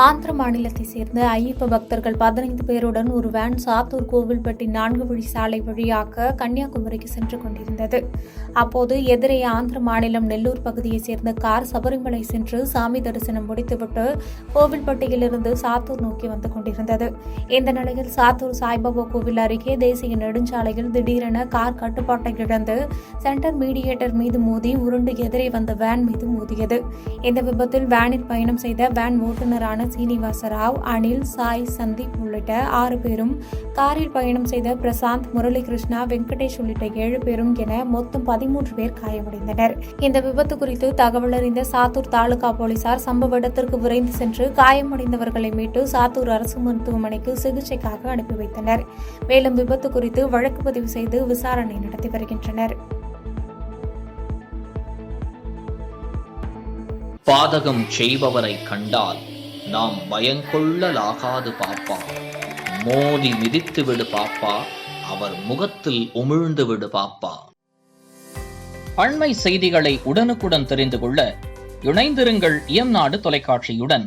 ஆந்திர மாநிலத்தை சேர்ந்த ஐயப்ப பக்தர்கள் 15 பேருடன் ஒரு வேன் சாத்தூர் கோவில்பட்டி 4 வழி சாலை வழியாக கன்னியாகுமரிக்கு சென்று கொண்டிருந்தது. அப்போது எதிரே ஆந்திர மாநிலம் நெல்லூர் பகுதியைச் சேர்ந்த கார் சபரிமலை சென்று சாமி தரிசனம் முடித்துவிட்டு கோவில்பட்டியிலிருந்து சாத்தூர் நோக்கி வந்து கொண்டிருந்தது. இந்த நிலையில் சாத்தூர் சாய்பாபா கோவில் அருகே தேசிய நெடுஞ்சாலையில் திடீரென கார் கட்டுப்பாட்டை இழந்து சென்டர் மீடியேட்டர் மீது மோதி உருண்டு எதிரே வந்த வேன் மீது மோதியது. இந்த விபத்தில் வேனில் பயணம் செய்த வேன் ஓட்டுநரான சீனிவாசராவ், அனில், சாய், சந்தீப் உள்ளிட்ட 6 பேரும், காரில் பயணம் செய்த பிரசாந்த், முரளிகிருஷ்ணா, வெங்கடேஷ் உள்ளிட்ட 7 பேரும் என மொத்தம் 13 பேர் காயமடைந்தனர். இந்த விபத்து குறித்து தகவல் அறிந்த சாத்தூர் தாலுகா போலீசார் சம்பவ இடத்திற்கு விரைந்து சென்று காயமடைந்தவர்களை மீட்டு சாத்தூர் அரசு மருத்துவமனைக்கு சிகிச்சைக்காக அனுப்பி வைத்தனர். மேலும் விபத்து குறித்து வழக்கு பதிவு செய்து விசாரணை நடத்தி வருகின்றனர். பாதகம் செய்பவரை கண்டால் நாம் பயங்கொள்ளலாகாது பாப்பா. மோதி மிதித்து விடு பாப்பா, அவர் முகத்தில் உமிழ்ந்து விடு பாப்பா. அண்மை செய்திகளை உடனுக்குடன் தெரிந்து கொள்ள இணைந்திருங்கள் இயம்நாடு தொலைக்காட்சியுடன்.